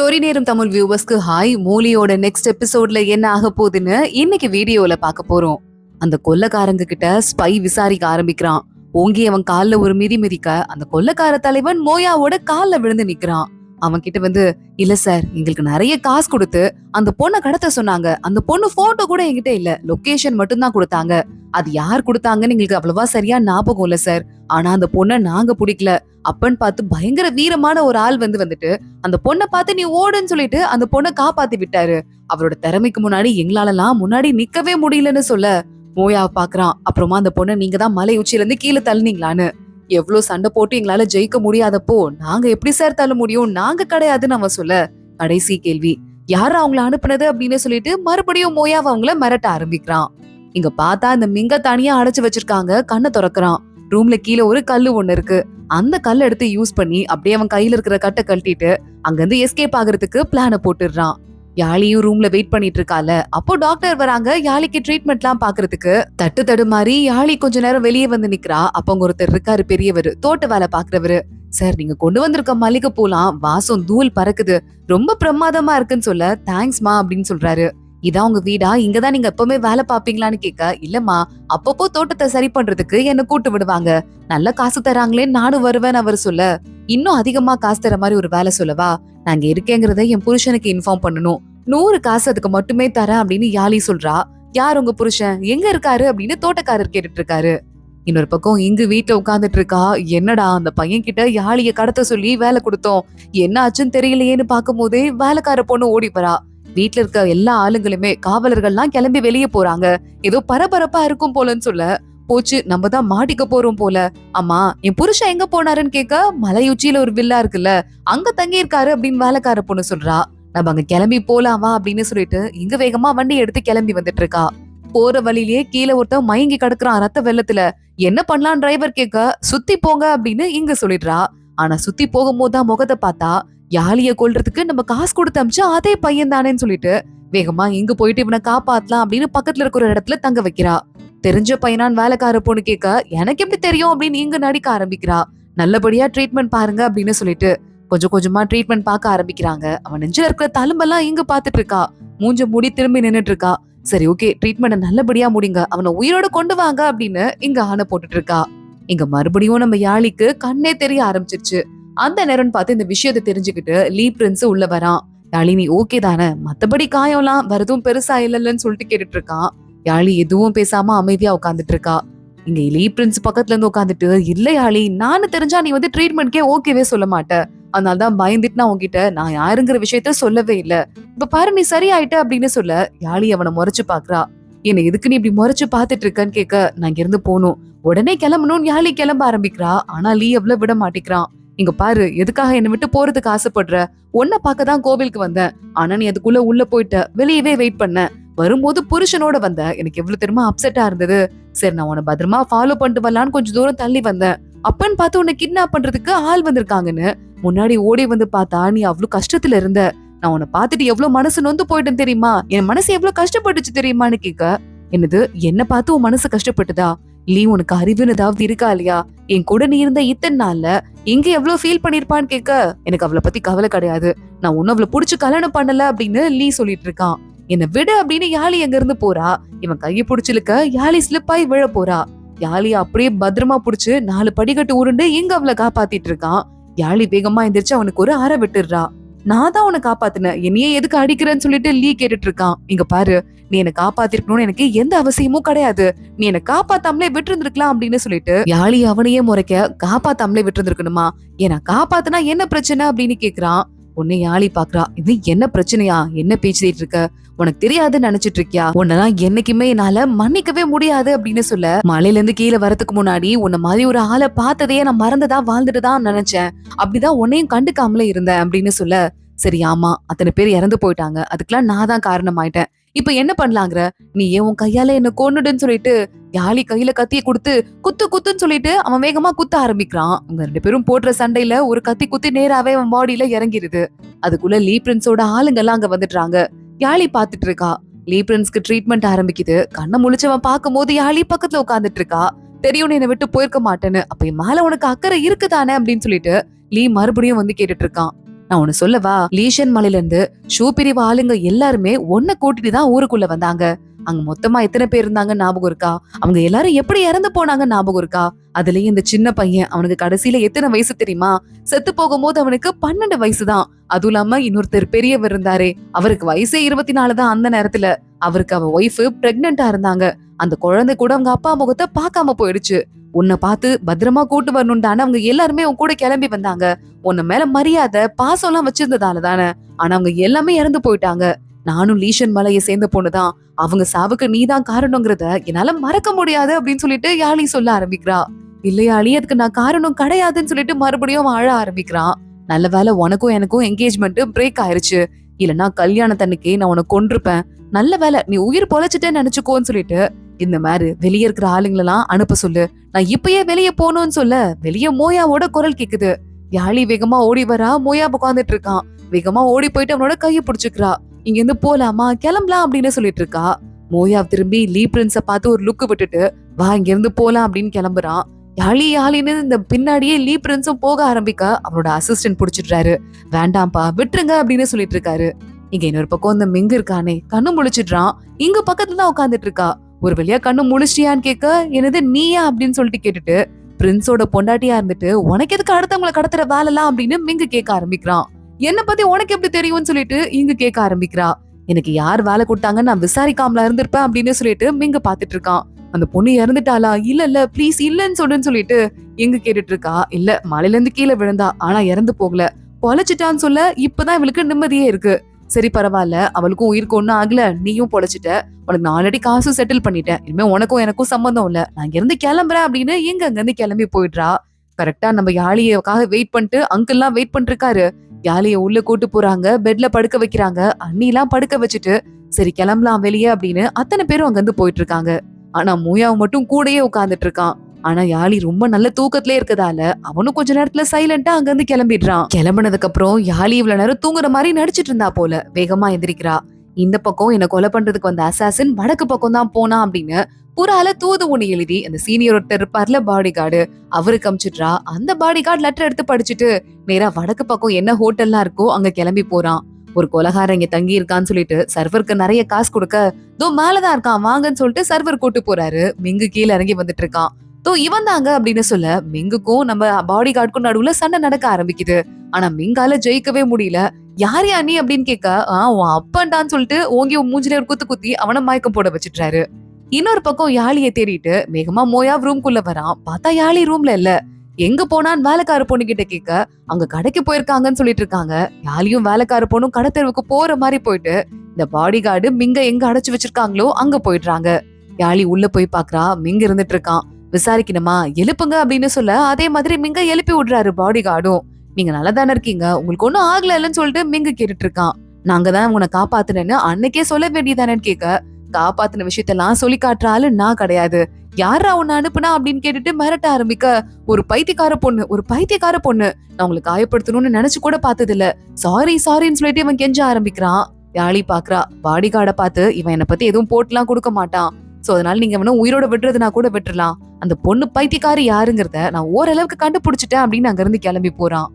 Story நேரம் Tamil வியூவர்ஸ்க்கு hi. மூலியோட next எபிசோட்ல என்ன ஆக போகுதுன்னு இன்னைக்கு வீடியோல பார்க்க போறோம். அந்த கொள்ளக்காரங்க கிட்ட ஸ்பை விசாரிக்க ஆரம்பிக்கிறான். ஓங்கி அவன் கால்ல ஒரு மிதி மிதிக்க அந்த கொள்ளக்கார தலைவன் மோயாவோட கால்ல விழுந்து நிக்கிறான். அவன் கிட்ட வந்து, இல்ல சார், எங்களுக்கு நிறைய காசு கொடுத்து அந்த பொண்ணை கடத்த சொன்னாங்க. அந்த பொண்ணு போட்டோ கூட என்கிட்ட இல்ல, லொகேஷன் மட்டும் தான் கொடுத்தாங்க. அது யார் கொடுத்தாங்கன்னு எங்களுக்கு அவ்வளவா சரியா ஞாபகம் இல்ல சார். ஆனா அந்த பொண்ணை நாங்க பிடிக்கல. அப்பன்னு பார்த்து பயங்கர வீரமான ஒரு ஆள் வந்துட்டு அந்த பொண்ணை பார்த்து நீ ஓடுன்னு சொல்லிட்டு அந்த பொண்ணை காப்பாத்தி விட்டாரு. அவரோட திறமைக்கு முன்னாடி எங்களாலலாம் முன்னாடி நிக்கவே முடியலன்னு சொல்ல மோயாவை பாக்குறான். அப்புறமா அந்த பொண்ணை நீங்க தான் மலை உச்சியில இருந்து கீழே தள்ளினீங்களான்னு. எவ்வளவு சண்டை போட்டு எங்களால ஜெயிக்க முடியாதப்போ நாங்க எப்படி சார் தள்ள முடியும், நாங்க கிடையாதுன்னு அவன் சொல்ல, கடைசி கேள்வி யாரு அவங்கள அனுப்புனது அப்படின்னு சொல்லிட்டு மறுபடியும் மோயாவை அவங்கள மிரட்ட ஆரம்பிக்கிறான். இங்க பார்த்தா அந்த மிங்க தனியா அடைச்சு வச்சிருக்காங்க. கண்ணை திறக்கிறான். ரூம்ல கீழே ஒரு கல்லு ஒண்ணு இருக்கு. அந்த கல்லை எடுத்து யூஸ் பண்ணி அப்படியே அவன் கையில இருக்கிற கட்டை கழட்டிட்டு அங்கிருந்து எஸ்கேப் ஆகுறதுக்கு பிளான போட்டுடுறான். யாழியும் ரூம்ல வெயிட் பண்ணிட்டு இருக்கால. அப்போ டாக்டர் வராங்க யாழிக்கு ட்ரீட்மெண்ட் எல்லாம் பாக்குறதுக்கு. தட்டு மாதிரி யாழி கொஞ்ச நேரம் வெளியே வந்து நிக்கிறா. அப்ப அங்க ஒருத்தர் இருக்காரு, பெரியவர், தோட்ட வேலை பாக்குறவரு. சார், நீங்க கொண்டு வந்திருக்க மல்லிகை பூலாம் வாசம் தூள் பறக்குது, ரொம்ப பிரமாதமா இருக்குன்னு சொல்ல, தேங்க்ஸ்மா அப்படின்னு சொல்றாரு. இதான் உங்க வீடா, இங்கதான் நீங்க எப்பவுமே வேலை பாப்பீங்களான்னு கேட்க, இல்லம்மா, அப்பப்போ தோட்டத்தை சரி பண்றதுக்கு என்ன கூட்டு விடுவாங்க, நல்ல காசு தராங்களே நானும் வருவேன்னு அவர் சொல்ல, இன்னும் அதிகமா காசு தர மாதிரி ஒரு வேலை சொல்லவா, நாங்க இருக்கேங்கிறத என் புருஷனுக்கு இன்ஃபார்ம் பண்ணணும், 100 காசு அதுக்கு மட்டுமே தரேன் அப்படின்னு யாழி சொல்றா. யார் உங்க புருஷன், எங்க இருக்காரு அப்படின்னு தோட்டக்காரர் கேட்டுட்டு இருக்காரு. இன்னொரு பக்கம் இங்கு வீட்டுல உட்கார்ந்துட்டு இருக்கா. என்னடா அந்த பையன் கிட்ட யாழிய கடத்த சொல்லி வேலை கொடுத்தோம், என்ன ஆச்சுன்னு தெரியலையேன்னு பாக்கும் போதே வேலைக்கார பொண்ணு ஓடி வரா. வீட்டுல இருக்க எல்லா ஆளுங்களுமே காவலர்கள்லாம் கிளம்பி வெளியே போறாங்க. ஏதோ பரபரப்பா இருக்கும் போலன்னு சொல்ல, போச்சு நம்ம தான் மாட்டிக்க போறோம் போல. அம்மா, என் புருஷன் எங்க போனாருன்னு கேட்க, மலையுச்சியில ஒரு வில்லா இருக்குல்ல, அங்க தங்கி இருக்காரு அப்படின்னு வேலைக்கார பொண்ணு சொல்றா. நம்ம அங்க கிளம்பி போலாமா அப்படின்னு சொல்லிட்டு இங்க வேகமா வண்டி எடுத்து கிளம்பி வந்துட்டு இருக்கா. போற வழியிலேயே கீழே ஒருத்தன் மயங்கி கிடக்குறான் ரத்த வெள்ளத்துல. என்ன பண்ணலாம் டிரைவர் கேட்க, சுத்தி போங்க அப்படின்னு இங்க சொல்லிடுறா. ஆனா சுத்தி போகும்போதுதான் முகத்தை பார்த்தா யாழிய கொல்றதுக்கு நம்ம காசு கொடுத்து அமிச்சா அதே பையன் தானேன்னு சொல்லிட்டு வேகமா இங்க போயிட்டு இவனை காப்பாத்தலாம் அப்படின்னு பக்கத்துல இருக்கிற ஒரு இடத்துல தங்க வைக்கிறா. தெரிஞ்ச பையனான் வேலைக்கார பொண்ணு கேட்க, எனக்கு எப்படி தெரியும் அப்படின்னு இங்க நடிக்க ஆரம்பிக்கிறா. நல்லபடியா ட்ரீட்மெண்ட் பாருங்க அப்படின்னு சொல்லிட்டு கொஞ்சம் கொஞ்சமா ட்ரீட்மெண்ட் பார்க்க ஆரம்பிக்கிறாங்க. அவன் நெஞ்சில இருக்கிற தழும்பெல்லாம் இங்க பாத்துட்டு இருக்கா. மூஞ்ச மூடி திரும்பி நின்னுட்டு இருக்கா. சரி, ஓகே, ட்ரீட்மெண்ட் நல்லபடியா முடிங்க, அவனை உயிரோட கொண்டு வாங்க அப்படின்னு இங்க ஆணை போட்டுட்டு இருக்கா. இங்க மறுபடியும் நம்ம யாழிக்கு கண்ணே தெரிய ஆரம்பிச்சிருச்சு. அந்த நேரம் பார்த்து இந்த விஷயத்தை தெரிஞ்சுக்கிட்டு லீ பிரின்ஸ் உள்ள வரான். யாழினி ஓகே தானே, மத்தபடி காயம்லாம் வரதும் பெருசா இல்லன்னு சொல்லிட்டு கேட்டுட்டு இருக்கான். யாழி எதுவும் பேசாம அமைதியா உட்காந்துட்டு இருக்கா. இங்க லீ பிரின்ஸ் பக்கத்துல இருந்து உட்காந்துட்டு, இல்ல யாழி, நானு தெரிஞ்சா நீ வந்து ட்ரீட்மெண்ட்கே ஓகேவே சொல்ல மாட்டேன், அதனாலதான் பயந்துட்டு நான் உன்கிட்ட நான் யாருங்கிற விஷயத்த சொல்லவே இல்ல. இப்ப பாரு நீ சரியாயிட்ட அப்படின்னு சொல்ல, யாழி அவனை முறைச்சு பாக்குறா. என்ன எதுக்கு நீ இப்படி முறைச்சு பாத்துட்டு இருக்கன்னு கேட்க, நான் இங்க இருந்து போகணும், உடனே கிளம்பணும்னு யாழி கிளம்ப ஆரம்பிக்கிறா. ஆனா லீ எவ்வளவு விட மாட்டேங்கிறான். இங்க பாரு, எதுக்காக என்னை விட்டு போறதுக்கு ஆசைப்படுற, உன்னை பார்க்கதான் கோவிலுக்கு வந்தேன், ஆனா நீ அதுக்குள்ள உள்ள போயிட்ட, வெளியவே வெயிட் பண்ண, வரும்போது புருஷனோட வந்த, எனக்கு எவ்வளவு தெரியுமா அப்செட்டா இருந்தது. சரி, நான் உன்னை பத்திரமா ஃபாலோ பண்ணிட்டு வரலான்னு கொஞ்சம் தூரம் தள்ளி வந்தேன். அப்பன்னு பார்த்து உன்னை கிட்னாப் பண்றதுக்கு ஆள் வந்திருக்காங்கன்னு முன்னாடி ஓடி வந்து பார்த்தா நீ அவ்வளவு கஷ்டத்துல இருந்த. நான் உன்னை பார்த்துட்டு எவ்வளவு மனசு நொந்து போயிட்டேன் தெரியுமா, என் மனசு எவ்வளவு கஷ்டப்பட்டுச்சு தெரியுமான்னு கேட்க, என்னது, என்ன பார்த்து உன் மனசு கஷ்டப்பட்டுதா, லீ உனக்கு அறிவுன்னு ஏதாவது இருக்கா இல்லையா, என் கூட நீ இருந்த இத்தனை நாள்ல எங்க எவ்வளவு ஃபீல் பண்ணிருப்பான்னு கேட்க, எனக்கு அவளை பத்தி கவலை கிடையாது, நான் உன்ன அவளை புடிச்சு கல்யாணம் பண்ணல அப்படின்னு லீ சொல்லிட்டு இருக்கான். என்ன விடு அப்படின்னு யாழி எங்க இருந்து போறா. இவன் கையை புடிச்சிருக்க யாழி ஸ்லிப் ஆகி விழ போறா. யாழிய அப்படியே பத்திரமா புடிச்சு 4 படிக்கட்டு உருண்டு இங்க அவளை காப்பாத்திட்டு இருக்கான். யாழி வேகமா எந்திரிச்சு அவனுக்கு ஒரு அறை விட்டுடுறா. நான் தான் உன்னை காப்பாத்தினேன், என்னையே எதுக்கு அடிக்கிறேன்னு சொல்லிட்டு லீ கேட்டுட்டு இருக்கான். இங்க பாரு, நீ என்ன காப்பாத்திருக்கணும்னு எனக்கு எந்த அவசியமும் கிடையாது, நீ என்ன காப்பாத்தாமலே விட்டு இருந்திருக்கலாம் அப்படின்னு சொல்லிட்டு யாழி அவனையே முறைக்க, காப்பாத்தாமலே விட்டு இருந்திருக்கணுமா, ஏன்னா காப்பாத்தினா என்ன பிரச்சனை அப்படின்னு கேக்குறான். உன்னை யாழி பாக்குறா. இது என்ன பிரச்சனையா, என்ன பேசிட்டு இருக்க, உனக்கு தெரியாதுன்னு நினைச்சிட்டு இருக்கியா, உன்னதான் என்னைக்குமே என்னால மன்னிக்கவே முடியாது அப்படின்னு சொல்ல, மலையில இருந்து கீழே வரதுக்கு முன்னாடி உன்ன மாதிரி ஒரு ஆளை பார்த்ததையே நான் மறந்துதான் வாழ்ந்துட்டுதான் நினைச்சேன், அப்படிதான் உன்னையும் கண்டுக்காமலே இருந்தேன் அப்படின்னு சொல்ல, சரி ஆமா, அத்தனை பேர் இறந்து போயிட்டாங்க, அதுக்கெல்லாம் நான் தான் காரணமாயிட்டேன், இப்ப என்ன பண்ணலாங்கிற, நீ ஏன் உன் கையால என்ன கொன்னுடுன்னு சொல்லிட்டு யாழி கையில கத்திய கொடுத்து குத்து குத்துன்னு சொல்லிட்டு அவன் வேகமா குத்த ஆரம்பிக்கிறான். அவங்க 2 பேரும் போடுற சண்டையில ஒரு கத்தி குத்தி நேராவே அவன் பாடியில இறங்கிருது. அதுக்குள்ள லீ பிரின்ஸோட ஆளுங்க எல்லாம் அங்க வந்துடுறாங்க. யாழி பாத்துட்டு இருக்கா. லீ பிரின்ஸ்க்கு ட்ரீட்மெண்ட் ஆரம்பிக்குது. கண்ணை முழிச்சவன் பார்க்கும் போது யாழி பக்கத்துல உட்காந்துட்டு இருக்கா. தெரியும் என்னை விட்டு போயிருக்க மாட்டேன்னு, அப்ப என் மேல உனக்கு அக்கறை இருக்குதானே அப்படின்னு சொல்லிட்டு லீ மறுபடியும் வந்து கேட்டுட்டு இருக்கான். நான் உன்னை சொல்லவா, லீஷன் மலையில இருந்து ஷூ பிரிவு ஆளுங்க எல்லாருமே ஒன்ன கூட்டிட்டு தான் ஊருக்குள்ள வந்தாங்க. அங்க மொத்தமா எத்தனை பேர் இருந்தாங்க ஞாபகம் இருக்கா? அவங்க எல்லாரும் எப்படி இறந்து போனாங்க ஞாபகம் இருக்கா? அதுலயும் இந்த சின்ன பையன், அவனுக்கு கடைசியில எத்தனை வயசு தெரியுமா? செத்து போகும்போது அவனுக்கு 12 வயசுதான். அதுவும் இல்லாம இன்னொருத்தர் பெரியவர் இருந்தாரே, அவருக்கு வயசே 24 தான். அந்த நேரத்துல அவருக்கு அவ ஒய்ஃப் பிரெக்னெண்டா இருந்தாங்க. அந்த குழந்தை கூட அவங்க அப்பா முகத்தை பார்க்காம போயிடுச்சு. உன்னை பார்த்து பத்திரமா கூட்டு வரணும் தானே அவங்க எல்லாருமே உன் கூட கிளம்பி வந்தாங்க. உன்ன மேல மரியாதை பாசம் எல்லாம் வச்சிருந்ததால தானே. ஆனா அவங்க எல்லாமே இறந்து போயிட்டாங்க. நானும் லீஷன் மலையை சேர்ந்த பொண்ணுதான். அவங்க சாவுக்கு நீதான் காரணங்கிறத என்னால மறக்க முடியாது அப்படின்னு சொல்லிட்டு யாழி சொல்ல ஆரம்பிக்கிறா. இல்லையாளி, அதுக்கு நான் காரணம் கிடையாதுன்னு சொல்லிட்டு மறுபடியும் அவன் அழ ஆரம்பிக்கிறான். நல்ல வேலை உனக்கும் எனக்கும் என்கேஜ்மெண்ட் பிரேக் ஆயிருச்சு. இல்லன்னா கல்யாணத்தன்னைக்கு நான் உனக்கு கொன்றுப்பேன். நல்ல வேலை நீ உயிர் பொழைச்சிட்டேன்னு நினைச்சுக்கோன்னு சொல்லிட்டு இந்த மாதிரி வெளியே இருக்கிற ஆளுங்களெல்லாம் அனுப்ப சொல்லு. நான் இப்பயே வெளியே போகணும்னு சொல்ல வெளியே மோயாவோட குரல் கேக்குது. யாழி வேகமா ஓடி வரா. மோயா உட்காந்துட்டு இருக்கான். வேகமா ஓடி போயிட்டு அவனோட கையை பிடிச்சுக்கிறா. இங்க இருந்து போலாமா, கிளம்பலாம் அப்படின்னு சொல்லிட்டு இருக்கா. மோயா திரும்பி லீ பிரின்ஸ பார்த்து ஒரு லுக்கு விட்டுட்டு வா இங்க இருந்து போலாம் அப்படின்னு கிளம்புறான். யாழின்னு இந்த பின்னாடியே லீ பிரின்ஸும் போக ஆரம்பிக்க அவனோட அசிஸ்டன்ட் புடிச்சிடுறாரு. வேண்டாம்ப்பா விட்டுருங்க அப்படின்னு சொல்லிட்டு இருக்காரு. இங்க இன்னொரு பக்கம் இந்த மிங்கு இருக்கானே, கண்ணு முழிச்சிடுறான். இங்க பக்கத்துல தான் உட்காந்துட்டு இருக்கா. ஒரு வழியா கண்ணு முழிச்சியான்னு கேட்க, என்னது நீயா அப்படின்னு சொல்லிட்டு கேட்டுட்டு, பிரின்ஸோட பொண்டாட்டியா இருந்துட்டு உனக்கு எதுக்கு அடுத்தவங்களை கடத்துற வேலைலாம் அப்படின்னு மிங்கு கேட்க ஆரம்பிக்கிறான். என்ன பத்தி உனக்கு எப்படி தெரியும்னு சொல்லிட்டு இங்க கேட்க ஆரம்பிக்கிறா. எனக்கு யார் வேலை கொடுத்தாங்கன்னு நான் விசாரிக்காமல இருந்திருப்பேன் அப்படின்னு சொல்லிட்டு மிங்க பாத்துட்டு இருக்கான். அந்த பொண்ணு இறந்துட்டாளா? இல்ல ப்ளீஸ் இல்லன்னு சொல்லுன்னு எங்க கேட்டுட்டு இருக்கா. இல்ல மலையில இருந்து கீழே விழுந்தா, ஆனா இறந்து போகல, பொழைச்சிட்டான்னு சொல்ல இப்பதான் இவளுக்கு நிம்மதியே இருக்கு. சரி பரவாயில்ல, அவளுக்கும் உயிருக்கு ஒண்ணும் ஆகல, நீயும் பொழைச்சிட்ட, உனக்கு நான் ஆல்ரெடி காசும் செட்டில் பண்ணிட்டேன், இனிமே உனக்கும் எனக்கும் சம்பந்தம் இல்ல, நான் இங்க இருந்து கிளம்புறேன் அப்படின்னு எங்க அங்க இருந்து கிளம்பி போயிடுறா. கரெக்டா நம்ம யாழியக்காக வெயிட் பண்ணிட்டு அங்கிள் எல்லாம் வெயிட் பண்ணிட்டு இருக்காரு. யாழிய உள்ள கூட்டு போறாங்க, பெட்ல படுக்க வைக்கிறாங்க. அண்ணி எல்லாம் படுக்க வச்சுட்டு சரி கிளம்பலாம் வெளியே அப்படின்னு அத்தனை பேரும் அங்க இருந்து போயிட்டு இருக்காங்க. ஆனா மூயாவை மட்டும் கூடயே உட்கார்ந்துட்டு இருக்கான். ஆனா யாழி ரொம்ப நல்ல தூக்கத்திலே இருக்கதால அவனும் கொஞ்ச நேரத்துல சைலண்டா அங்க இருந்து கிளம்பிடுறான். கிளம்பினதுக்கு அப்புறம் யாழி இவ்வளவு நேரம் தூங்குற மாதிரி நடிச்சிட்டு இருந்தா போல வேகமா எந்திரிக்கிறா. இந்த பக்கம் என்ன கொலை பண்றதுக்கு வந்த அசாசின் வடக்கு பக்கம் தான் போனா அப்படின்னு புறால தூது ஒண்ணு எழுதி அந்த சீனியர் ஒருத்தர் இருப்பார்ல பாடி கார்டு, அவருக்கு அமிச்சிடுறா. அந்த பாடி கார்டு லெட்டர் எடுத்து படிச்சுட்டு நேரா வடக்கு பக்கம் என்ன ஹோட்டல்லாம் இருக்கோ அங்க கிளம்பி போறான். ஒரு கொலகாரன் இங்க தங்கி இருக்கான்னு சொல்லிட்டு சர்வருக்கு நிறைய காசு கொடுக்க, தோ மேலதான் இருக்கான் வாங்கன்னு சொல்லிட்டு சர்வர் கூட்டு போறாரு. மிங்கு கீழே இறங்கி வந்துட்டு இருக்கான். தோ இவன் தாங்க அப்படின்னு சொல்ல மிங்குக்கும் நம்ம பாடி கார்டுக்கும் நடுவுல சண்டை நடக்க ஆரம்பிக்குது. ஆனா மிங்கால ஜெயிக்கவே முடியல. யார் யா நீ அப்படின்னு கேட்க, உன் அப்பன்டான்னு சொல்லிட்டு ஓங்கி மூஞ்சில ஒரு குத்து குத்தி அவனை மயக்கம் போட வச்சிட்டாரு. இன்னொரு பக்கம் யாழிய தேடிட்டு வேகமா மோயா ரூம்குள்ள வரான். பார்த்தா யாழி ரூம்ல இல்ல. எங்க போனான்னு வேலைக்கார பொண்ணு கிட்ட கேட்க, அங்க கடைக்கு போயிருக்காங்கன்னு சொல்லிட்டு இருக்காங்க. யாழியும் வேலைக்கார பொண்ணும் கடை தெருவுக்கு போற மாதிரி போயிட்டு இந்த பாடி கார்டு மிங்க எங்க அடைச்சு வச்சிருக்காங்களோ அங்க போயிடுறாங்க. யாழி உள்ள போய் பாக்குறா. மிங்க இருந்துட்டு இருக்கான். விசாரிக்கணுமா, எழுப்புங்க அப்படின்னு சொல்ல அதே மாதிரி மிங்க எழுப்பி விடுறாரு பாடி கார்டும். நீங்க நல்லா தானே இருக்கீங்க, உங்களுக்கு ஒண்ணும் ஆகல இல்லன்னு சொல்லிட்டு மிங்க கேட்டுட்டு இருக்கான். நாங்க தான் உன்னை காப்பாத்துனேன்னு அன்னைக்கே சொல்ல வேண்டியதானேன்னு கேட்க, காப்பாத்தின விஷயத்தெல்லாம் சொல்லி காட்டுறாரு நான் கிடையாது, யாரா உன்னை அனுப்புனா அப்படின்னு கேட்டுட்டு மிரட்ட ஆரம்பிக்க, ஒரு பைத்தியக்கார பொண்ணு நான் உங்களுக்கு காயப்படுத்தணும்னு நினைச்சு கூட பார்த்தது இல்ல, சாரின்னு சொல்லிட்டு இவன் கெஞ்ச ஆரம்பிக்கிறான். யாழி பாக்குறா. பாடி கார்டை பார்த்து இவன் என்னை பத்தி எதுவும் போட்டுலாம் கொடுக்க மாட்டான், சோ அதனால நீங்க வேணா உயிரோட விடுறதுனா கூட விட்டுறலாம், அந்த பொண்ணு பைத்தியக்காரி யாருங்கிறத நான் ஓரளவுக்கு கண்டுபிடிச்சிட்டேன் அப்படின்னு அங்க இருந்து கிளம்பி போறான்.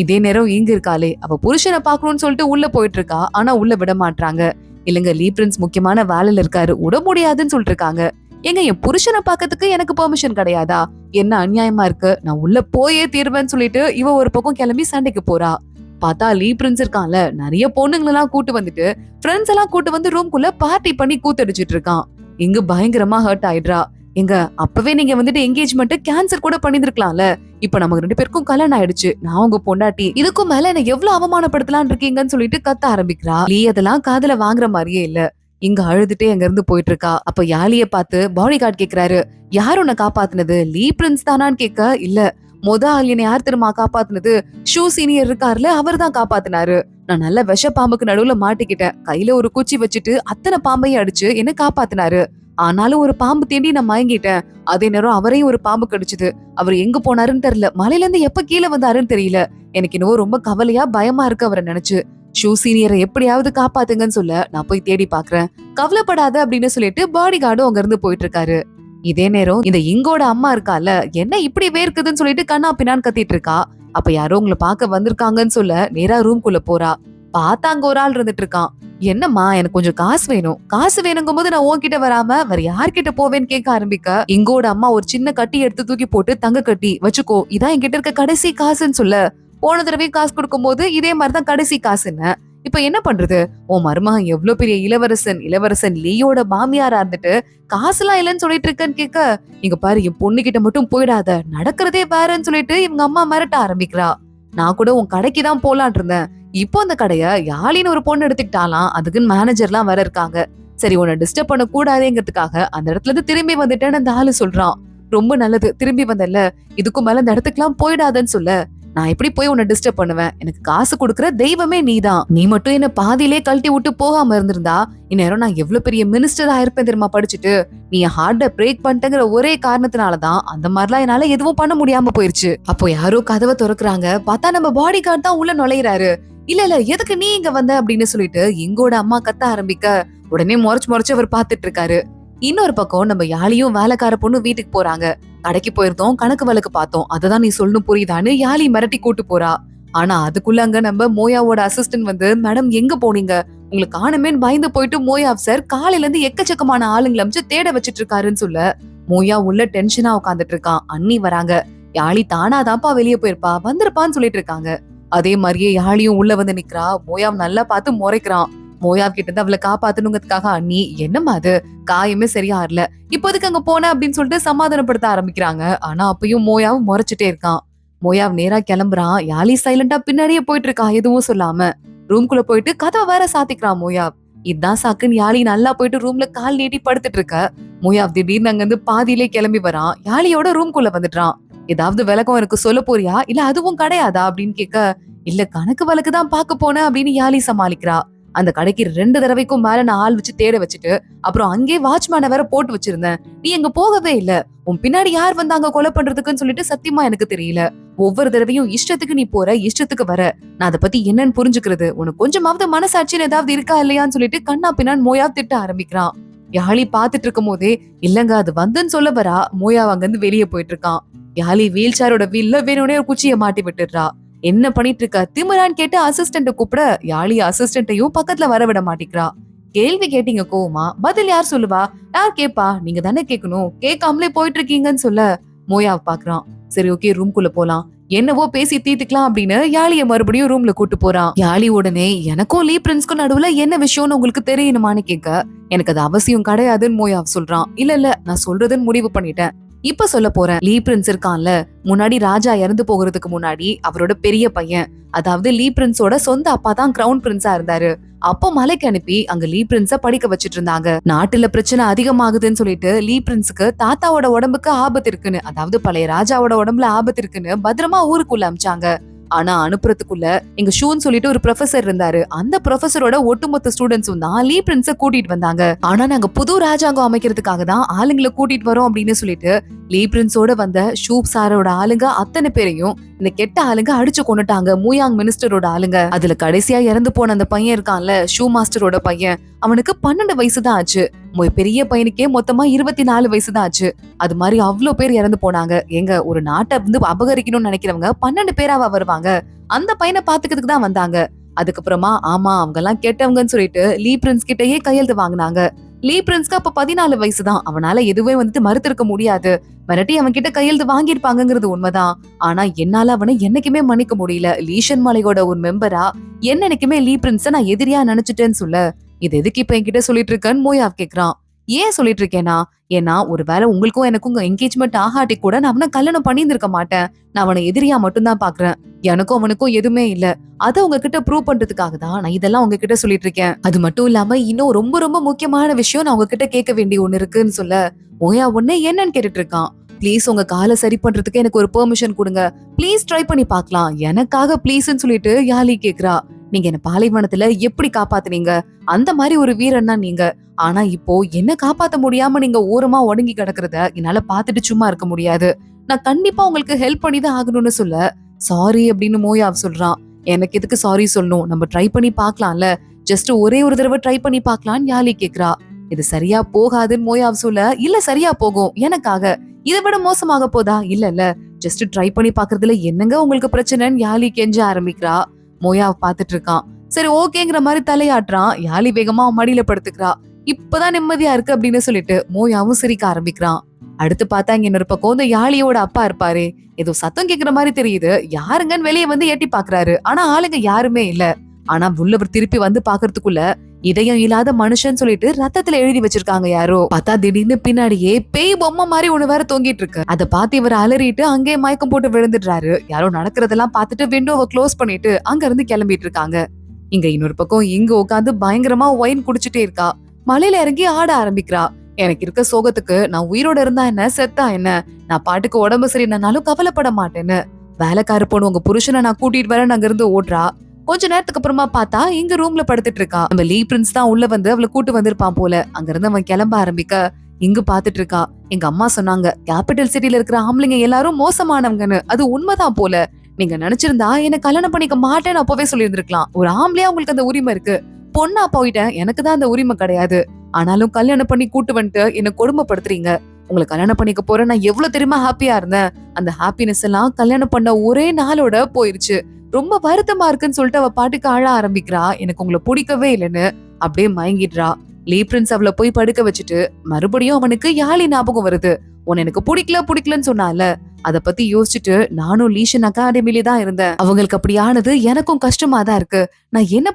இதே நேரம் இங்க இருக்காளே, அவ புருஷனை பாக்கணும்னு சொல்லிட்டு உள்ள போயிட்டு இருக்கா. ஆனா உள்ள விட மாட்டாங்க. இல்லங்க, லீ பிரின்ஸ் முக்கியமான வேலையில இருக்காரு, விட முடியாதுன்னு சொல்லிட்டு இருக்காங்க. எங்க என் புருஷனை பாக்கிறதுக்கு எனக்கு பெர்மிஷன் கிடையாதா? என்ன அநியாயமா இருக்கு, நான் உள்ள போயே தீர்வேன்னு சொல்லிட்டு இவ ஒரு பக்கம் கிளம்பி சண்டைக்கு போறா. பார்த்தா லீ பிரின்ஸ் இருக்கான்ல, நிறைய பொண்ணுங்களெல்லாம் கூட்டு வந்துட்டு ஃப்ரெண்ட்ஸ் எல்லாம் கூட்டு வந்து ரூம்குள்ள பார்ட்டி பண்ணி கூத்தடிச்சிட்டு இருக்கான். இங்க பயங்கரமா ஹர்ட் ஆயிடுறா. எங்க அப்பவே நீங்க வந்துட்டு என்கேஜ்மெண்ட் கேன்சல் கூட பண்ணிருக்கலாம்ல, இப்ப நமக்கு 2 பேருக்கும் கல்யாணம் ஆயிடுச்சு, நான் உங்க பொண்டாட்டி, இதுக்கும் மேல என்ன எவ்வளவு அவமானப்படுத்தலான் இருக்கீங்கன்னு சொல்லிட்டு கத்த ஆரம்பிக்கிறா. லீ அதெல்லாம் காதுல வாங்குற மாதிரியே இல்ல. இங்க அழுதுட்டே அங்க இருந்து போயிட்டு இருக்கா. அப்ப யாழிய பார்த்து பாடி கார்டு கேக்குறாரு, யார் உன்னை காப்பாத்துனது, லீ பிரின்ஸ் தானான்னு கேட்க, இல்ல ஆள் என்னை யார் திரும்ப காப்பாத்துனது, ஷூ சீனியர் இருக்காருல அவர் தான் காப்பாத்தினாரு, நான் நல்ல விஷ பாம்புக்கு நடுவுல மாட்டிக்கிட்டேன், கையில ஒரு குச்சி வச்சுட்டு அத்தனை பாம்பையும் அடிச்சு என்ன காப்பாத்தினாரு, ஆனாலும் ஒரு பாம்பு தேண்டி நான் மயங்கிட்டேன், அதே நேரம் அவரையும் ஒரு பாம்பு கடிச்சுது, அவர் எங்க போனாருன்னு தெரியல, மலையில இருந்து எப்ப கீழே வந்தாருன்னு தெரியல, எனக்கு இன்னும் ரொம்ப கவலையா பயமா இருக்கு அவரை நினைச்சு, ஷூ சீனியரை எப்படியாவது காப்பாத்துங்கன்னு சொல்ல நான் போய் தேடி பாக்குறேன், கவலைப்படாத அப்படின்னு சொல்லிட்டு பாடி கார்டும் அங்க இருந்து போயிட்டு இருக்காரு. இதே நேரம் இந்த இங்கோட அம்மா இருக்கால, என்ன இப்படி வேர்க்குதுன்னு சொல்லிட்டு கண்ணா பின்னான்னு கத்திட்டு இருக்கா. அப்ப யாரோ உங்களை பார்க்க வந்திருக்காங்கன்னு சொல்ல நேரா ரூம்குள்ள போறா. பார்த்தா அங்க ஒரு ஆள் இருந்துட்டு இருக்கான். என்னம்மா, எனக்கு கொஞ்சம் காசு வேணும். காசு வேணுங்கும் போது நான் உன்கிட்ட வராம வேற யார்கிட்ட போவேன்னு கேட்க ஆரம்பிக்க, இங்கோட அம்மா ஒரு சின்ன கட்டி எடுத்து தூக்கி போட்டு, தங்க கட்டி வச்சுக்கோ, இதான் என்கிட்ட இருக்க கடைசி காசுன்னு சொல்ல, போன தடவை காசு கொடுக்கும் போது இதே மாதிரிதான் கடைசி காசுன்னு. இப்ப என்ன பண்றது? உன் மருமகன் எவ்வளவு பெரிய இளவரசன் லீயோட மாமியாரா இருந்துட்டு காசுலாம் இல்லைன்னு சொல்லிட்டு இருக்கேன்னு கேட்க, இங்க பாரு, என் பொண்ணு கிட்ட மட்டும் போயிடாத, நடக்கிறதே வேறன்னு சொல்லிட்டு இவங்க அம்மா மிரட்ட ஆரம்பிக்கிறா. நான் கூட உன் கடைக்கு தான் போலான் இருந்தேன். இப்போ அந்த கடைய யாழின்னு ஒரு பொண்ணு எடுத்துக்கிட்டாலாம், அதுக்குன்னு மேனேஜர்லாம் வர இருக்காங்க. சரி, உன்னை டிஸ்டர்ப் பண்ண கூடாதேங்கிறதுக்காக அந்த இடத்துல இருந்து திரும்பி வந்துட்டேன்னு அந்த ஆளு சொல்றான். ரொம்ப நல்லது, திரும்பி வந்தல்ல, இதுக்கும் மேல அந்த இடத்துக்குலாம் போயிடாதன்னு சொல்ல, நான் எப்படி போய் உன்னை டிஸ்டர்ப் பண்ணுவேன்? எனக்கு காசு கொடுக்குற தெய்வமே நீதான். நீ மட்டும் என்ன பாதியிலே கழட்டி விட்டு போகாம இருந்திருந்தா இந்நேரம் நான் எவ்வளவு பெரிய மினிஸ்டரா இருப்பேன் தெரியுமா படிச்சுட்டு. நீ என் ஹார்ட்ட பிரேக் பண்ணிட்டேங்கிற ஒரே காரணத்தினாலதான் அந்த மாதிரிலாம் என்னால எதுவும் பண்ண முடியாம போயிருச்சு. அப்போ யாரோ கதவை திறக்குறாங்க. பார்த்தா நம்ம பாடி கார்டு தான் உள்ள நுழையிறாரு. இல்ல எதுக்கு நீ இங்க வந்த அப்படின்னு சொல்லிட்டு எங்கோட அம்மா கத்த ஆரம்பிக்க, உடனே முறைச்சு அவர் பாத்துட்டு இருக்காரு. இன்னொரு பக்கம் நம்ம யாழியும் வேலைக்கார பொண்ணு வீட்டுக்கு போறாங்க. கடைக்கு போயிருந்தோம், கணக்கு வழக்கு பார்த்தோம், அததான் நீ சொல்லணும் புரியுதான்னு யாழி மிரட்டி கூட்டு போறா. ஆனா அதுக்குள்ள அங்க நம்ம மோயாவோட அசிஸ்டன்ட் வந்து, மேடம் எங்க போனீங்க, உங்களுக்கு காணுமேன்னு பயந்து போயிட்டு மோயாவ் சார் காலையில இருந்து எக்கச்சக்கமான ஆளுங்களை அமைச்சு தேட வச்சிட்டு இருக்காருன்னு சொல்ல, மோயா உள்ள டென்ஷனா உட்காந்துட்டு இருக்கான். அண்ணி வராங்க. யாழி தானாதான்ப்பா வெளியே போயிருப்பா, வந்திருப்பான்னு சொல்லிட்டு இருக்காங்க. அதே மாதிரியே யாழியும் உள்ள வந்து நிக்கிறா. மோயாவ் நல்லா பார்த்து முறைக்கிறான். மோயாவ் கிட்ட இருந்து அவளை காப்பாத்தணுங்கிறதுக்காக, அண்ணி என்னம்மா அது, காயமே சரியா ஆறல, இப்போதைக்கு அங்க போன அப்படின்னு சொல்லிட்டு சமாதானப்படுத்த ஆரம்பிக்கிறாங்க. ஆனா அப்பயும் மோயாவ் முறைச்சிட்டே இருக்கான். மோயாவ் நேரா கிளம்புறான். யாழி சைலண்டா பின்னாடியே போயிட்டு இருக்கா, எதுவும் சொல்லாம. ரூம்குள்ள போயிட்டு கதவை வேற சாத்திக்கிறான் மோயாவ். இதான் சாக்குன்னு யாழி நல்லா போயிட்டு ரூம்ல கால் நீட்டி படுத்துட்டு இருக்க, மோயாவ் திடீர்னு அங்க இருந்து பாதியிலே கிளம்பி வரான். யாழியோட ரூம்குள்ள வந்துட்டான். ஏதாவது விளக்கம் எனக்கு சொல்ல போறியா, இல்ல அதுவும் கிடையாதா அப்படின்னு கேட்க, இல்ல கணக்கு வழக்கு தான் பாக்க போனேன் அப்படின்னு யாழி சமாளிக்கிறா. அந்த கடைக்கு 2 தடவைக்கும் மேல நான் ஆள் வச்சு தேட வச்சுட்டு, அப்புறம் அங்கே வாட்ச்மேனை வேற போட்டு வச்சிருந்தேன். நீ எங்க போகவே இல்ல. உன் பின்னாடி யார் வந்தாங்க கொலை பண்றதுக்குன்னு சொல்லிட்டு சத்தியமா எனக்கு தெரியல. ஒவ்வொரு தடவையும் இஷ்டத்துக்கு நீ போற, இஷ்டத்துக்கு வர. நான் அதை பத்தி என்னன்னு புரிஞ்சுக்கிறது, உனக்கு கொஞ்சமாவது மனசாட்சின்னு ஏதாவது இருக்கா இல்லையான்னு சொல்லிட்டு கண்ணா பின்னான்னு மோயா திட்ட ஆரம்பிக்கிறான். யாழி பாத்துட்டு இருக்கும் போதே, இல்லங்க அது வந்துன்னு சொல்ல வரா. மோயா அங்க இருந்து வெளியே போயிட்டு இருக்கான். யாழி வீல் சேரோட வீல்ல வேணும்னே ஒரு குச்சியை மாட்டி விட்டுடுறா. என்ன பண்ணிட்டு இருக்க திமிரான்னு கேட்டு அசிஸ்டன்ட கூப்பிட, யாழி அசிஸ்டன்ட்டையும் பக்கத்துல வர விட மாட்டேங்கிறா. கேள்வி கேட்டீங்க கோவமா, பதில் யார் சொல்லுவா, யார் கேப்பா, நீங்க தானே கேட்கணும், கேட்காமலே போயிட்டு இருக்கீங்கன்னு சொல்ல மோயாவ் பாக்குறான். சரி ஓகே, ரூம்குள்ள போலாம், என்னவோ பேசி தீத்துக்கலாம் அப்படின்னு யாழிய மறுபடியும் ரூம்ல கூட்டு போறான். யாழி உடனே, எனக்கும் லீ பிரின்ஸ்க்கும் நடுவுல என்ன விஷயம்னு உங்களுக்கு தெரியணுமான்னு கேட்க, எனக்கு அது அவசியம் கிடையாதுன்னு மோயாவ் சொல்றான். இல்ல நான் சொல்றதுன்னு முடிவு பண்ணிட்டேன், இப்ப சொல்ல போறேன். லீ பிரின்ஸ் இருக்கான்ல, முன்னாடி ராஜா இறந்து போகிறதுக்கு முன்னாடி அவரோட பெரிய பையன், அதாவது லீ பிரின்ஸோட சொந்த அப்பா தான் கிரவுன் பிரின்ஸா இருந்தாரு. அப்போ மலைக்கு அனுப்பி அங்க லீ பிரின்ஸ படிக்க வச்சிட்டு இருந்தாங்க. நாட்டுல பிரச்சனை அதிகமாகுதுன்னு சொல்லிட்டு லீ பிரின்ஸுக்கு தாத்தாவோட உடம்புக்கு ஆபத்து இருக்குன்னு, அதாவது பழைய ராஜாவோட உடம்புல ஆபத்து இருக்குன்னு பத்திரமா ஊருக்குள்ள அமிச்சாங்க. ஆனா அனுப்புறதுக்குள்ள எங்க ஷூன்னு சொல்லிட்டு ஒரு ப்ரொஃபசர் இருந்தாரு. அந்த ப்ரொஃபசரோட ஒட்டுமொத்த ஸ்டூடெண்ட்ஸும் தான் லீ பிரின்ஸ கூட்டிட்டு வந்தாங்க. ஆனா நாங்க புது ராஜாங்கம் அமைக்கிறதுக்காக தான் ஆளுங்களை கூட்டிட்டு வரோம் அப்படின்னு சொல்லிட்டு லீ பிரின்ஸோட வந்த ஷூப் சாரோட ஆளுங்க அத்தனை பேரையும் இந்த கெட்ட ஆளுங்க அடிச்சு கொண்டுட்டாங்க. மூயாங் மினிஸ்டரோட ஆளுங்க. அதுல கடைசியா இறந்து போன அந்த பையன் இருக்கான்ல, ஷூ மாஸ்டரோட பையன், அவனுக்கு 12 வயசு தான் ஆச்சு. பெரிய பையனுக்கே மொத்தமா 24 வயசு தான் ஆச்சு. அது மாதிரி அவ்வளவு பேர் இறந்து போனாங்க. எங்க ஒரு நாட்டை வந்து அபகரிக்கணும்னு நினைக்கிறவங்க 12 பேராவா வருவாங்க? அந்த பையனை பாத்துக்கிறதுக்கு தான் வந்தாங்க. அதுக்கப்புறமா ஆமா அவங்க எல்லாம் கெட்டவங்கன்னு சொல்லிட்டு லீ பிரின்ஸ் கிட்டயே கையெழுத்து வாங்கினாங்க. லீ பிரின்ஸ்க்கு அப்ப 14 வயசு தான். அவனால எதுவே வந்துட்டு மறுத்திருக்க முடியாது. மிரட்டி அவன் கிட்ட கையெழுத்து வாங்கியிருப்பாங்கிறது உண்மைதான். ஆனா என்னால அவனை என்னைக்குமே மன்னிக்க முடியல. லீஷன் மலையோட ஒரு மெம்பரா என்னைக்குமே லீ பிரின்ஸ நான் எதிரியா நினைச்சிட்டேன்னு சொல்ல, இது எதுக்கு இப்ப என்கிட்ட சொல்லிட்டு இருக்கேன்னு மோயாவ் கேக்குறான். ஏன் சொல்லிட்டு இருக்கேனா, ஏன்னா ஒருவேளை உங்களுக்கும் எனக்கும் என்கேஜ்மெண்ட் ஆகாட்டி கூட நான் அவனை கல்யாணம் பண்ணியிருந்திருக்க மாட்டேன். நான் அவனை எதிரியா மட்டும் தான் பாக்குறேன். எனக்கும் அவனுக்கும் எதுவுமே இல்ல. அதை உங்ககிட்ட ப்ரூவ் பண்றதுக்காக தான் நான் இதெல்லாம் உங்ககிட்ட சொல்லிட்டு இருக்கேன். அது மட்டும் இல்லாம இன்னும் ரொம்ப ரொம்ப முக்கியமான விஷயம் நான் உங்ககிட்ட கேட்க வேண்டிய ஒண்ணு இருக்குன்னு சொல்ல, மோயா ஒண்ணு என்னன்னு கேட்டுட்டு இருக்கான். ப்ளீஸ் உங்க காலை சரி பண்றதுக்கு எனக்கு ஒரு பெர்மிஷன் கொடுங்க, ப்ளீஸ் ட்ரை பண்ணி பாக்கலாம், எனக்காக ப்ளீஸ்ன்னு சொல்லிட்டு யாழி கேக்குறா. நீங்க என்ன பாலைவனத்துல எப்படி காப்பாத்துனீங்க, அந்த மாதிரி ஒரு வீரன் தான் நீங்க. ஆனா இப்போ என்ன காப்பாத்த முடியாம நீங்க ஓரமா ஒடுங்கி கிடக்குறத என்னால பாத்துட்டு சும்மா இருக்க முடியாது. நான் கண்டிப்பா உங்களுக்கு ஹெல்ப் பண்ணிதான் ஆகணும்னு சொல்ல, சாரி அப்படின்னு மோயாவ் சொல்றான். எனக்கு எதுக்கு சாரி சொல்லணும், நம்ம ட்ரை பண்ணி பாக்கலாம்ல, ஜஸ்ட் ஒரே ஒரு தடவை ட்ரை பண்ணி பாக்கலான்னு யாழி கேக்குறா. இது சரியா போகாதுன்னு மோயாவ் சொல்ல, இல்ல சரியா போகும், எனக்காக. இதை விட மோசமாக போதா? இல்ல ஜஸ்ட் ட்ரை பண்ணி பாக்குறதுல என்னங்க உங்களுக்கு பிரச்சனைன்னு யாழி கெஞ்ச ஆரம்பிக்கிறா. மோயாவை பாத்துட்டு இருக்கான். சரி ஓகேங்கிற மாதிரி தலையாட்டுறான். யாழி வேகமா அவன் மடியில படுத்துக்கிறா. இப்பதான் நிம்மதியா இருக்கு அப்படின்னு சொல்லிட்டு மோயாவும் சிரிக்க ஆரம்பிக்கிறான். அடுத்து பார்த்தா இங்க இன்னொரு பக்கம் இந்த யாழியோட அப்பா இருப்பாரு. ஏதோ சத்தம் கேக்குற மாதிரி தெரியுது. யாருங்கன்னு வெளியே வந்து எட்டி பாக்குறாரு. ஆனா ஆளுங்க யாருமே இல்ல. ஆனா உள்ளவர் திருப்பி வந்து பாக்குறதுக்குள்ள இதயம் இல்லாத மனுஷன் சொல்லிட்டு ரத்தத்துல எழுதி வச்சிருக்காங்க யாரோ. பார்த்தா திடீர்னு பின்னாடியே பேய் பொம்மை மாதிரி ஒண்ணு வேற தொங்கிட்டு இருக்கு. அதை பார்த்து இவர் அலறிட்டு அங்கே மயக்கம் போட்டு விழுந்துடுறாரு. யாரோ நடக்கிறதெல்லாம் பார்த்துட்டு விண்டோவை க்ளோஸ் பண்ணிட்டு அங்க இருந்து கிளம்பிட்டு இருக்காங்க. இங்க இன்னொரு பக்கம் இங்க உட்காந்து பயங்கரமா ஒயின் குடிச்சிட்டே இருக்கா. மலையில இறங்கி ஆட ஆரம்பிக்கிறா. எனக்கு இருக்க சோகத்துக்கு நான் உயிரோட இருந்தா என்ன செத்தா என்ன, நான் பாட்டுக்கு உடம்பு சரியில்லைனாலும் கவலைப்பட மாட்டேன்னு வேலைக்கார பொண்ணு உங்க புருஷனை நான் கூட்டிட்டு வரேன்னு அங்க இருந்து ஓடுறா. கொஞ்ச நேரத்துக்கு அப்புறமா பார்த்தா இங்க ரூம்ல படுத்துட்டு இருக்கா. நம்ம லீ பிரின்ஸ் தான் உள்ள வந்து அவளை கூட்டு வந்திருப்பான் போல. அங்க இருந்து அவன் கிளம்ப ஆரம்பிக்க இங்க பாத்துட்டு இருக்கா. எங்க அம்மா சொன்னாங்க கேபிட்டல் சிட்டில இருக்கிற ஆம்பளைங்க எல்லாரும் மோசமானவங்கன்னு. அது உண்மைதான் போல. நீங்க நினைச்சிருந்தா என்ன கல்யாணம் பண்ணிக்க மாட்டேன்னு அப்பவே சொல்லியிருந்திருக்கலாம். ஒரு ஆம்பளையா உங்களுக்கு அந்த உரிமை இருக்கு. பொண்ணா போயிட்டேன், எனக்கு தான் அந்த உரிமை கிடையாது. ஆனாலும் கல்யாணம் பண்ணி கூட்டு வந்துட்டு என்ன கொடுமைப்படுத்துறீங்க. உங்களை கல்யாணம் பண்ணிக்க போறேன், நான் எவ்வளவு தெரியுமா ஹாப்பியா இருந்தேன். அந்த ஹாப்பினஸ் எல்லாம் கல்யாணம் பண்ண ஒரே நாளோட போயிருச்சு. ரொம்ப வருத்தமா இருக்குன்னு சொல்லிட்டு அவ பாட்டுக்கு அழ ஆரம்பிக்கிறா. எனக்கு உங்களை பிடிக்கவே இல்லைன்னு அப்படியே மயங்கிடுறா. லீ பிரின்ஸ் அவளை போய் படுக்க வச்சுட்டு மறுபடியும் அவனுக்கு யாழி ஞாபகம் வருது. உன்னை எனக்கு பிடிக்கலன்னு சொன்னால, அத பத்தி யோசிச்சுட்டு நானும் லீஷன் அகாடமிலே தான் இருந்தேன். அவங்களுக்கு அப்படி ஆனது எனக்கும் கஷ்டமா தான் இருக்கு. நான் என்ன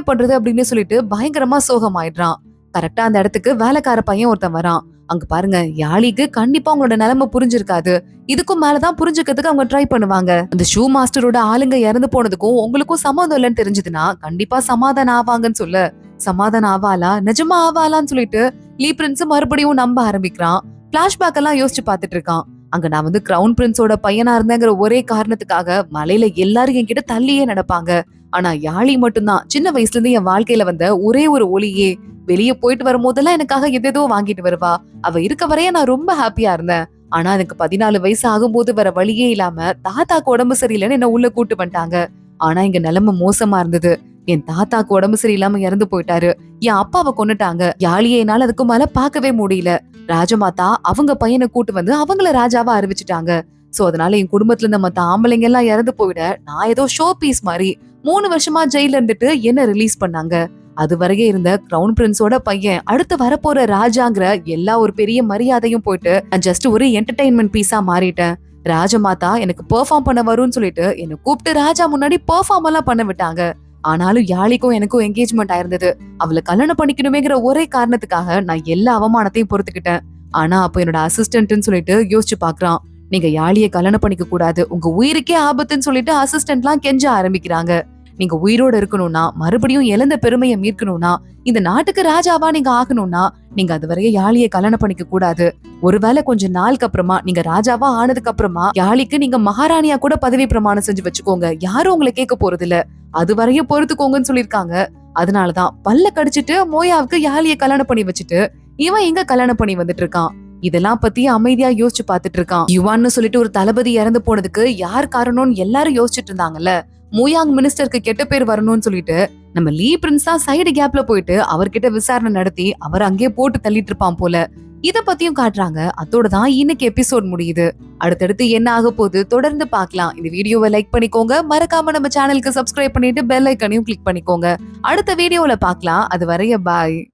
பண்றது அப்படின்னு சொல்லிட்டு பயங்கரமா சோகமாயிடுறான். கரெக்டா அந்த இடத்துக்கு வேலைக்கார பையன் ஒருத்தன் வரான். அங்க பாருங்க, யாழிக்கு கண்டிப்பா உங்களோட நிலைமை புரிஞ்சிருக்காது. இதுக்கும் மேலதான் புரிஞ்சுக்கிறதுக்கு அவங்க ட்ரை பண்ணுவாங்க. அந்த ஷூ மாஸ்டரோட ஆளுங்க இறந்து போனதுக்கும் உங்களுக்கும் சம்மதம் இல்லைன்னு தெரிஞ்சதுன்னா கண்டிப்பா சமாதானம் ஆவாங்கன்னு சொல்ல, சமாதானம் ஆவாளா நிஜமா ஆவாளான்னு சொல்லிட்டு லீ பிரின்ஸ் மறுபடியும் நம்ப ஆரம்பிக்கிறான். பிளாஷ்பேக் எல்லாம் யோசிச்சு பாத்துட்டு இருக்கான். அங்க நான் வந்து கிரவுன் பிரின்ஸோட பையனா இருந்தேங்கிற ஒரே காரணத்துக்காக மலையில எல்லாரும் என்கிட்ட தள்ளியே நடப்பாங்க. ஆனா யாழி மட்டும்தான் சின்ன வயசுல இருந்து என் வாழ்க்கையில வந்த ஒரே ஒரு ஒளியே. வெளியே போயிட்டு வரும்போதெல்லாம் எனக்காக எதேதோ வாங்கிட்டு வருவா. அவ இருக்க வரைய நான் ரொம்ப ஹாப்பியா இருந்தேன். ஆனா எனக்கு 14 வயசு ஆகும்போது வர வழியே இல்லாம தாத்தாக்கு உடம்பு சரியில்லைன்னு என்ன உள்ள கூட்டு வந்துட்டாங்க. ஆனா இங்க நிலைமை மோசமா இருந்தது. என் தாத்தாக்கு உடம்பு சரியில்லாம இறந்து போயிட்டாரு. என் அப்பாவை கொன்னுட்டாங்க. யாழியை என்னால அதுக்கு மேல பாக்கவே முடியல. ராஜமாதா அவங்க பையனை கூட்டு வந்து அவங்கள ராஜாவா அறிவிச்சுட்டாங்க. சோ அதனால என் குடும்பத்துல இருந்த மத்த ஆம்பளைங்க எல்லாம் இறந்து போயிட நான் ஏதோ ஷோ பீஸ் மாதிரி 3 வருஷமா ஜெயில இருந்துட்டு என்ன ரிலீஸ் பண்ணாங்க. அது வரையே இருந்த கிரவுன் பிரின்ஸோட பையன் அடுத்து வரப்போற ராஜாங்கிற எல்லா ஒரு பெரிய மரியாதையும் போயிட்டு நான் ஜஸ்ட் ஒரு என்டர்டைன்மெண்ட் பீஸா மாறிட்டேன். ராஜமாதா எனக்கு பெர்ஃபார்ம் பண்ண வரும்னு சொல்லிட்டு என்ன கூப்பிட்டு ராஜா முன்னாடி பெர்ஃபார்ம் எல்லாம் பண்ண விட்டாங்க. ஆனாலும் யாழிக்கும் எனக்கும் என்கேஜ்மெண்ட் ஆயிருந்தது. அவளை கல்யாணம் பண்ணிக்கணுமேங்கிற ஒரே காரணத்துக்காக நான் எல்லா அவமானத்தையும் பொறுத்துக்கிட்டேன். ஆனா அப்ப என்னோட அசிஸ்டன்ட்னு சொல்லிட்டு யோசிச்சு பாக்குறான். நீங்க யாழியை கல்யாணம் பண்ணிக்க கூடாது, உங்க உயிருக்கே ஆபத்துன்னு சொல்லிட்டு அசிஸ்டன்ட் எல்லாம் கெஞ்ச ஆரம்பிக்கிறாங்க. நீங்க உயிரோட இருக்கணும்னா, மறுபடியும் இழந்த பெருமையை மீட்கணும்னா, இந்த நாட்டுக்கு ராஜாவா நீங்க ஆகணும்னா நீங்க அது வரைய யாழியை கல்யாணம் பண்ணிக்க கூடாது. ஒருவேளை கொஞ்ச நாளுக்கு அப்புறமா நீங்க ராஜாவா ஆனதுக்கு அப்புறமா யாழிக்கு நீங்க மகாராணியா கூட பதவி பிரமாணம் செஞ்சு வச்சுக்கோங்க. யாரும் உங்களை கேட்க போறது இல்ல. அது வரைய பொறுத்துக்கோங்கன்னு சொல்லிருக்காங்க. அதனாலதான் பல்ல கடிச்சிட்டு மோயாவுக்கு யாழியை கல்யாணம் பண்ணி வச்சுட்டு இவன் எங்க கல்யாணம் பண்ணி வந்துட்டு இருக்கான். இதெல்லாம் பத்தி அமைதியா யோசிச்சு பாத்துட்டு இருக்கான். யுவான்னு சொல்லிட்டு ஒரு தளபதி இறந்து போனதுக்கு யார் காரணம்னு எல்லாரும் யோசிச்சுட்டு இருந்தாங்கல்ல. மூயாங் மினிஸ்டருக்கு கெட்ட பேர் வரணும்னு சொல்லிட்டு நம்ம லீ பிரின்ஸ் தான் சைடு கேப்ல போயிட்டு அவர்கிட்ட விசாரணை நடத்தி அவர் அங்கேயே போட்டு தள்ளிட்டு இருப்பான் போல. இத பத்தியும் காட்டுறாங்க. அதோட தான் இன்னைக்கு எபிசோட் முடியுது. அடுத்தடுத்து என்ன ஆக போகுது தொடர்ந்து பார்க்கலாம். இந்த வீடியோவை லைக் பண்ணிக்கோங்க. மறக்காம நம்ம சேனலுக்கு சப்ஸ்கிரைப் பண்ணிட்டு பெல் ஐக்கனையும் கிளிக் பண்ணிக்கோங்க. அடுத்த வீடியோல பார்க்கலாம். அது வரைய பாய்.